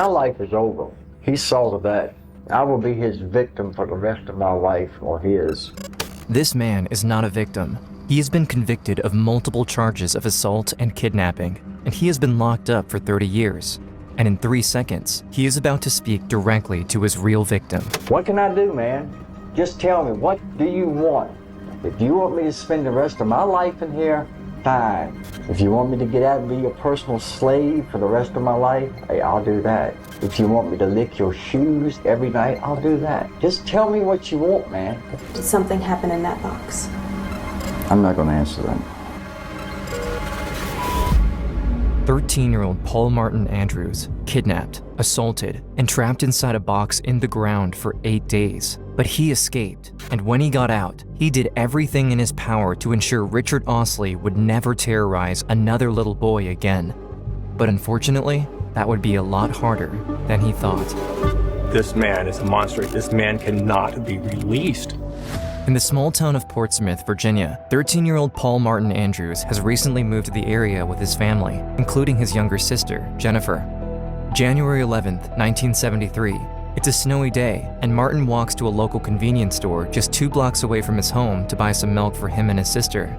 My life is over. He saw to that. I will be his victim for the rest of my life, or his. This man is not a victim. He has been convicted of multiple charges of assault and kidnapping, and he has been locked up for 30 years. And in 3 seconds, he is about to speak directly to his real victim. What can I do, man? Just tell me, what do you want? If you want me to spend the rest of my life in here, fine. If you want me to get out and be your personal slave for the rest of my life, hey, I'll do that. If you want me to lick your shoes every night, I'll do that. Just tell me what you want, man. Did something happen in that box? I'm not gonna answer that. 13-year-old Paul Martin Andrews, kidnapped, assaulted, and trapped inside a box in the ground for 8 days. But he escaped, and when he got out, he did everything in his power to ensure Richard Osley would never terrorize another little boy again. But unfortunately, that would be a lot harder than he thought. This man is a monster. This man cannot be released. In the small town of Portsmouth, Virginia, 13-year-old Paul Martin Andrews has recently moved to the area with his family, including his younger sister, Jennifer. January 11th, 1973. It's a snowy day, and Martin walks to a local convenience store just 2 blocks away from his home to buy some milk for him and his sister.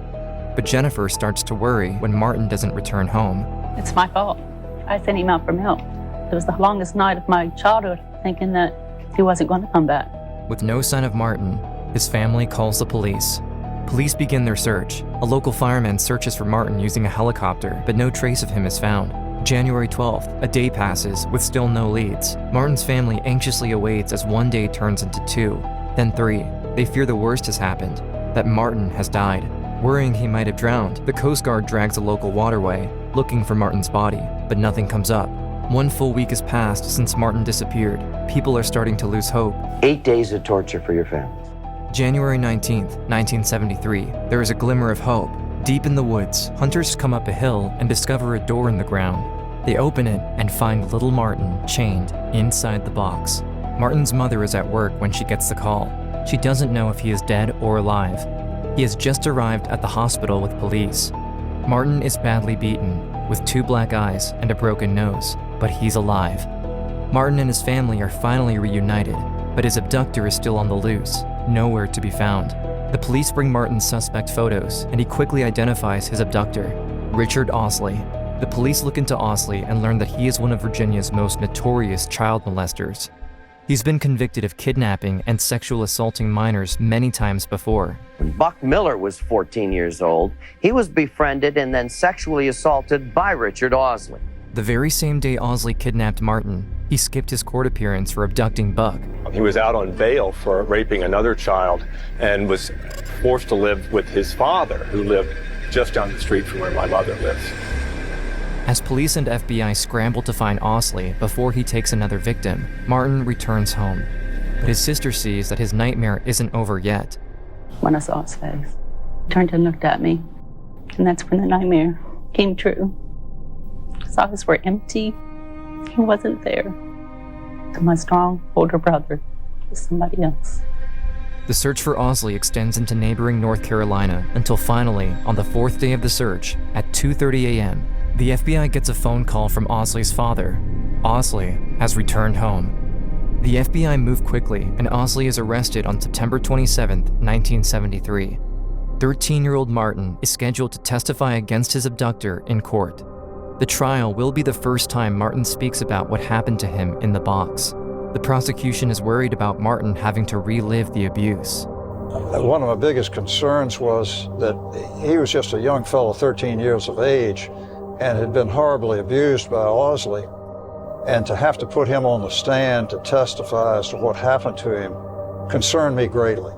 But Jennifer starts to worry when Martin doesn't return home. It's my fault. I sent him out for milk. It was the longest night of my childhood, thinking that he wasn't going to come back. With no sign of Martin, his family calls the police. Police begin their search. A local fireman searches for Martin using a helicopter, but no trace of him is found. January 12th, a day passes with still no leads. Martin's family anxiously awaits as 1 day turns into 2, then 3. They fear the worst has happened, that Martin has died. Worrying he might have drowned, the Coast Guard drags a local waterway, looking for Martin's body, but nothing comes up. 1 full week has passed since Martin disappeared. People are starting to lose hope. 8 days of torture for your family. January 19th, 1973, there is a glimmer of hope. Deep in the woods, hunters come up a hill and discover a door in the ground. They open it and find little Martin chained inside the box. Martin's mother is at work when she gets the call. She doesn't know if he is dead or alive. He has just arrived at the hospital with police. Martin is badly beaten, with 2 black eyes and a broken nose, but he's alive. Martin and his family are finally reunited, but his abductor is still on the loose, nowhere to be found. The police bring Martin's suspect photos, and he quickly identifies his abductor, Richard Osley. The police look into Osley and learn that he is one of Virginia's most notorious child molesters. He's been convicted of kidnapping and sexual assaulting minors many times before. When Buck Miller was 14 years old, he was befriended and then sexually assaulted by Richard Osley. The very same day Osley kidnapped Martin, he skipped his court appearance for abducting Buck. He was out on bail for raping another child and was forced to live with his father, who lived just down the street from where my mother lives. As police and FBI scramble to find Osley before he takes another victim, Martin returns home. But his sister sees that his nightmare isn't over yet. When I saw his face, he turned and looked at me, and that's when the nightmare came true. His eyes were empty. He wasn't there. My strong older brother was somebody else. The search for Osley extends into neighboring North Carolina until finally, on the 4th day of the search, at 2:30 a.m., the FBI gets a phone call from Osley's father. Osley has returned home. The FBI move quickly, and Osley is arrested on September 27, 1973. 13-year-old Martin is scheduled to testify against his abductor in court. The trial will be the first time Martin speaks about what happened to him in the box. The prosecution is worried about Martin having to relive the abuse. One of my biggest concerns was that he was just a young fellow, 13 years of age, and had been horribly abused by Osley. And to have to put him on the stand to testify as to what happened to him concerned me greatly.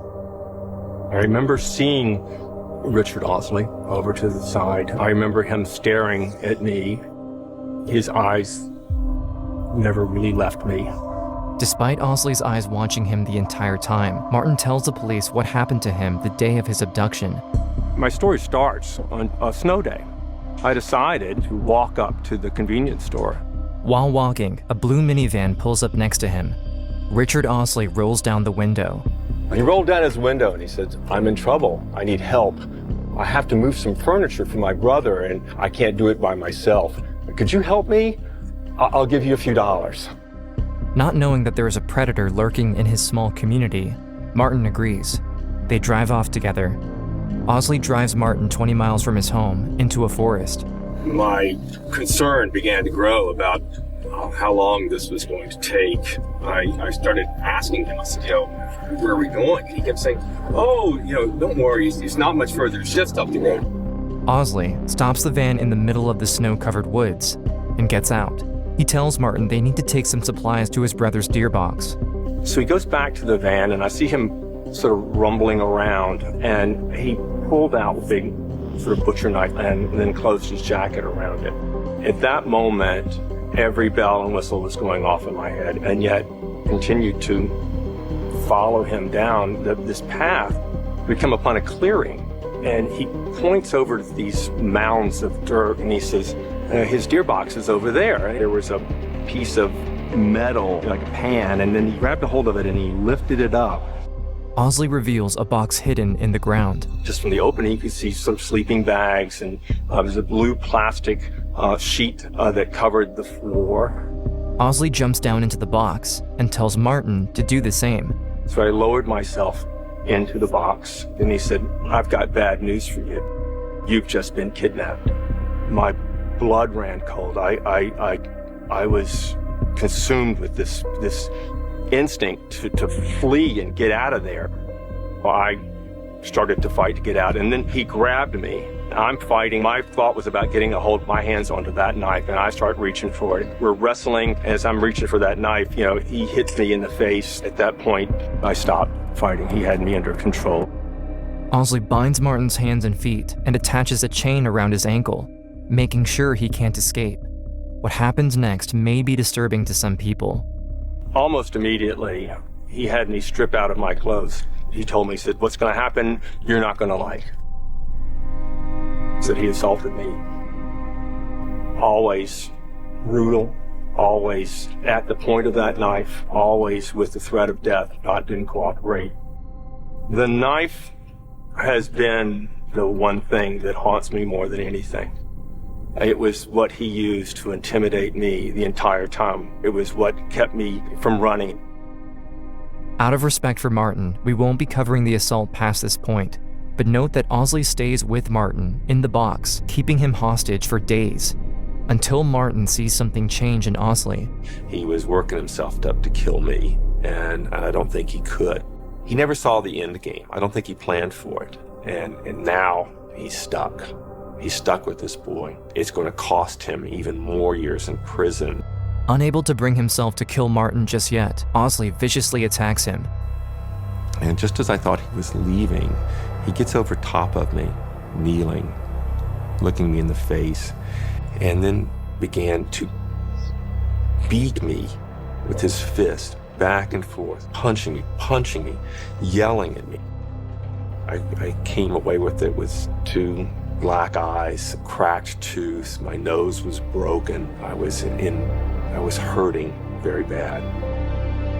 I remember seeing Richard Osley over to the side. I remember him staring at me. His eyes never really left me. Despite Osley's eyes watching him the entire time, Martin tells the police what happened to him the day of his abduction. My story starts on a snow day. I decided to walk up to the convenience store. While walking, a blue minivan pulls up next to him. Richard Osley rolls down the window. He rolled down his window and he said, "I'm in trouble. I need help. I have to move some furniture for my brother and I can't do it by myself. Could you help me?" I'll give you a few dollars. Not knowing that there is a predator lurking in his small community, Martin agrees. They drive off together. Osley drives Martin 20 miles from his home into a forest. My concern began to grow about how long this was going to take. I started asking him, I said, where are we going? And he kept saying, don't worry, it's not much further, it's just up the road. Osley stops the van in the middle of the snow-covered woods and gets out. He tells Martin they need to take some supplies to his brother's deer box. So he goes back to the van, and I see him sort of rumbling around, and he pulled out a big sort of butcher knife and then closed his jacket around it. At that moment, every bell and whistle was going off in my head, and yet continued to follow him down this path. We come upon a clearing, and he points over to these mounds of dirt, and he says, his deer box is over there. There was a piece of metal, like a pan, and then he grabbed a hold of it and he lifted it up. Osley reveals a box hidden in the ground. Just from the opening, you could see some sleeping bags, and there's a blue plastic sheet that covered the floor. Osley jumps down into the box and tells Martin to do the same. So I lowered myself into the box, and he said, I've got bad news for you. You've just been kidnapped. My blood ran cold. I was consumed with this instinct to flee and get out of there. Well, I started to fight to get out, and then he grabbed me. I'm fighting. My thought was about getting my hands onto that knife, and I start reaching for it. We're wrestling. As I'm reaching for that knife, he hits me in the face. At that point, I stopped fighting. He had me under control. Osley binds Martin's hands and feet and attaches a chain around his ankle, making sure he can't escape. What happens next may be disturbing to some people. Almost immediately, he had me strip out of my clothes. He told me, he said, what's going to happen, you're not going to like. He said he assaulted me. Always brutal, always at the point of that knife, always with the threat of death, didn't cooperate. The knife has been the one thing that haunts me more than anything. It was what he used to intimidate me the entire time. It was what kept me from running. Out of respect for Martin, we won't be covering the assault past this point, but note that Osley stays with Martin in the box, keeping him hostage for days, until Martin sees something change in Osley. He was working himself up to kill me, and I don't think he could. He never saw the end game. I don't think he planned for it. And now he's stuck. He's stuck with this boy. It's going to cost him even more years in prison. Unable to bring himself to kill Martin just yet, Osley viciously attacks him. And just as I thought he was leaving, he gets over top of me, kneeling, looking me in the face, and then began to beat me with his fist, back and forth, punching me, yelling at me. I came away with it with 2 black eyes, cracked tooth, my nose was broken. I was hurting very bad.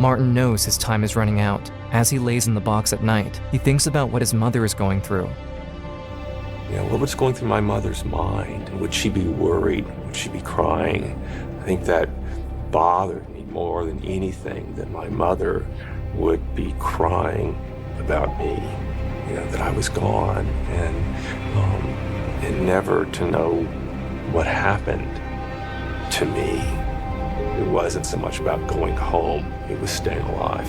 Martin knows his time is running out. As he lays in the box at night, he thinks about what his mother is going through. What was going through my mother's mind? Would she be worried? Would she be crying? I think that bothered me more than anything, that my mother would be crying about me, that I was gone, and never to know what happened to me. It wasn't so much about going home, it was staying alive.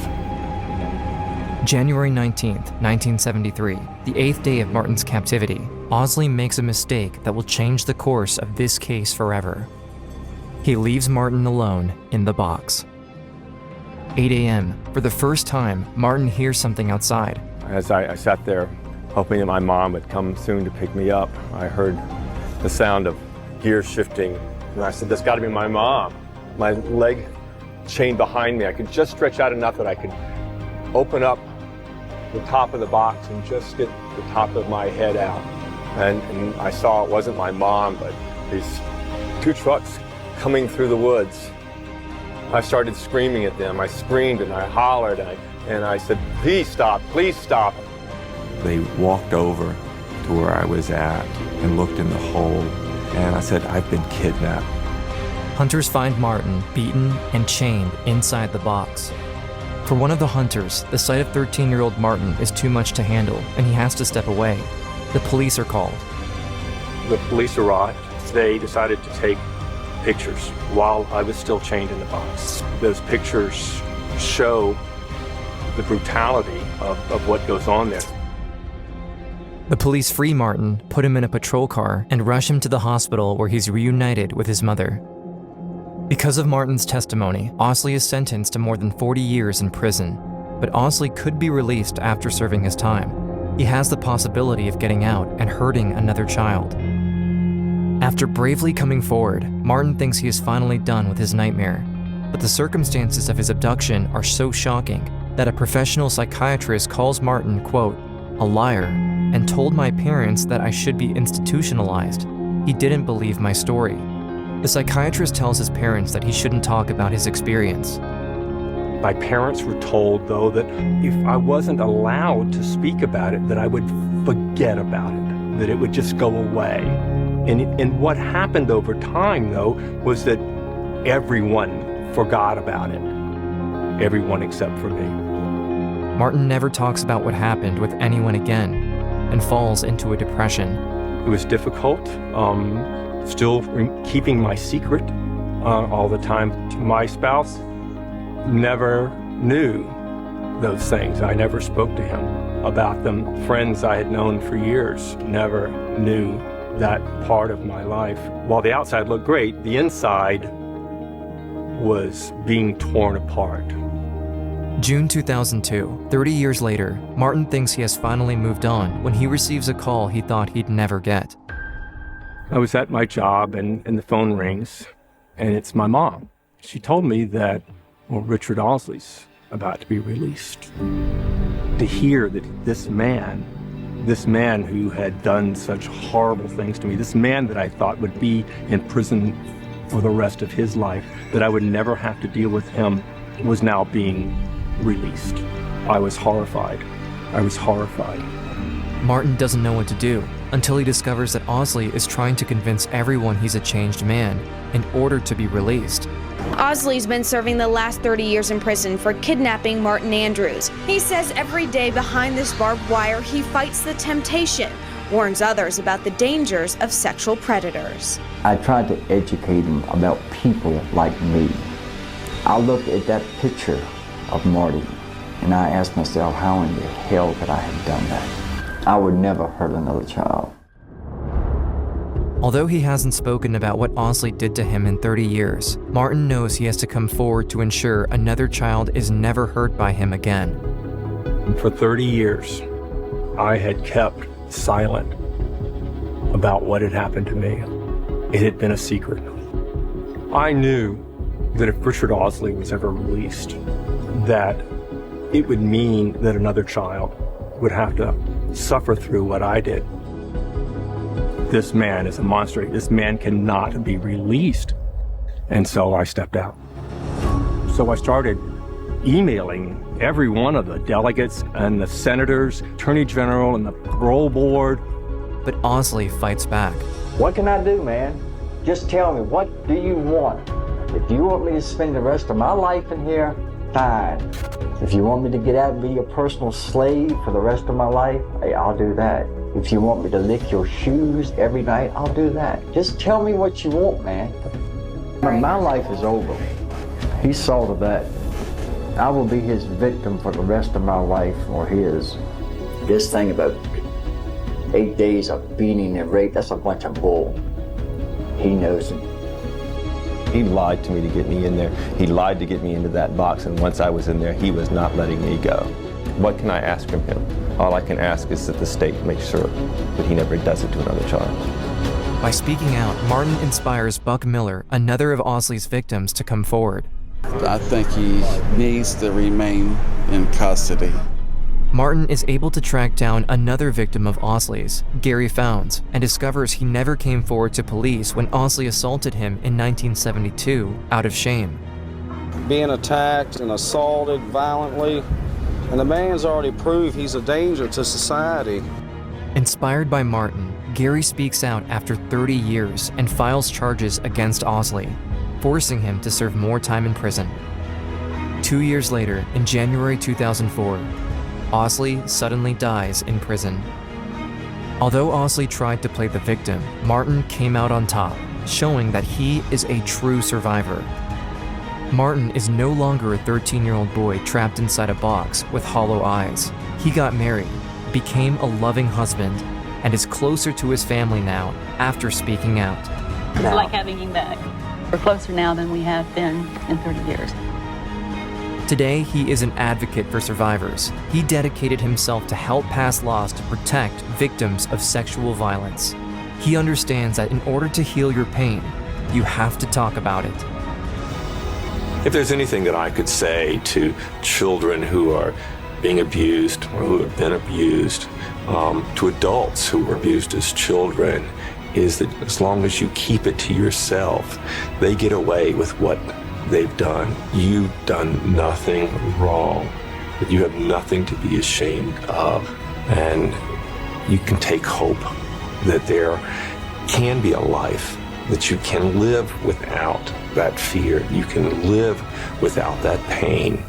January 19th, 1973, the 8th day of Martin's captivity, Osley makes a mistake that will change the course of this case forever. He leaves Martin alone in the box. 8 a.m. For the first time, Martin hears something outside. As I sat there, hoping that my mom would come soon to pick me up, I heard the sound of gears shifting, and I said, that's got to be my mom. My leg chained behind me. I could just stretch out enough that I could open up the top of the box and just get the top of my head out. And I saw it wasn't my mom, but these 2 trucks coming through the woods. I started screaming at them. I screamed and I hollered and I said, please stop, please stop. They walked over to where I was at and looked in the hole, and I said, I've been kidnapped. Hunters find Martin beaten and chained inside the box. For one of the hunters, the sight of 13-year-old Martin is too much to handle, and he has to step away. The police are called. The police arrived. They decided to take pictures while I was still chained in the box. Those pictures show the brutality of what goes on there. The police free Martin, put him in a patrol car, and rush him to the hospital where he's reunited with his mother. Because of Martin's testimony, Ausley is sentenced to more than 40 years in prison, but Ausley could be released after serving his time. He has the possibility of getting out and hurting another child. After bravely coming forward, Martin thinks he is finally done with his nightmare, but the circumstances of his abduction are so shocking that a professional psychiatrist calls Martin, quote, a liar, and told my parents that I should be institutionalized. He didn't believe my story. The psychiatrist tells his parents that he shouldn't talk about his experience. My parents were told, though, that if I wasn't allowed to speak about it, that I would forget about it, that it would just go away. And what happened over time, though, was that everyone forgot about it. Everyone except for me. Martin never talks about what happened with anyone again and falls into a depression. It was difficult, still keeping my secret all the time. My spouse never knew those things. I never spoke to him about them. Friends I had known for years never knew that part of my life. While the outside looked great, the inside was being torn apart. June 2002, 30 years later, Martin thinks he has finally moved on when he receives a call he thought he'd never get. I was at my job and the phone rings, and it's my mom. She told me that, well, Richard Ausley's about to be released. To hear that this man who had done such horrible things to me, this man that I thought would be in prison for the rest of his life, that I would never have to deal with him, was now being released. I was horrified. Martin doesn't know what to do until he discovers that Ausley is trying to convince everyone he's a changed man in order to be released. Ausley's been serving the last 30 years in prison for kidnapping Martin Andrews. He says every day behind this barbed wire he fights the temptation, warns others about the dangers of sexual predators. I tried to educate him about people like me. I looked at that picture of Marty and I asked myself, how in the hell could I have done that? I would never hurt another child. Although he hasn't spoken about what Ausley did to him in 30 years, Martin knows he has to come forward to ensure another child is never hurt by him again. For 30 years, I had kept silent about what had happened to me. It had been a secret. I knew that if Richard Ausley was ever released, that it would mean that another child would have to suffer through what I did. This man is a monster. This man cannot be released. And so I stepped out. So I started emailing every one of the delegates and the senators, attorney general, and the parole board. But Ausley fights back. What can I do, man? Just tell me, what do you want? If you want me to spend the rest of my life in here, fine. If you want me to get out and be your personal slave for the rest of my life, hey, I'll do that. If you want me to lick your shoes every night, I'll do that. Just tell me what you want, man. My life is over. He saw to that. I will be his victim for the rest of my life, or his. This thing about 8 days of beating and rape, that's a bunch of bull. He knows it. He lied to me to get me in there. He lied to get me into that box, and once I was in there, he was not letting me go. What can I ask from him? All I can ask is that the state make sure that he never does it to another child. By speaking out, Martin inspires Buck Miller, another of Ausley's victims, to come forward. I think he needs to remain in custody. Martin is able to track down another victim of Ausley's, Gary Founds, and discovers he never came forward to police when Ausley assaulted him in 1972 out of shame. Being attacked and assaulted violently, and the man's already proved he's a danger to society. Inspired by Martin, Gary speaks out after 30 years and files charges against Ausley. forcing him to serve more time in prison. 2 years later, in January 2004, Osley suddenly dies in prison. Although Osley tried to play the victim, Martin came out on top, showing that he is a true survivor. Martin is no longer a 13-year-old boy trapped inside a box with hollow eyes. He got married, became a loving husband, and is closer to his family now after speaking out. It's like having him back. We're closer now than we have been in 30 years. Today, he is an advocate for survivors. He dedicated himself to help pass laws to protect victims of sexual violence. He understands that in order to heal your pain, you have to talk about it. If there's anything that I could say to children who are being abused or who have been abused, to adults who were abused as children, is that as long as you keep it to yourself, they get away with what they've done. You've done nothing wrong, but you have nothing to be ashamed of. And you can take hope that there can be a life that you can live without that fear. You can live without that pain.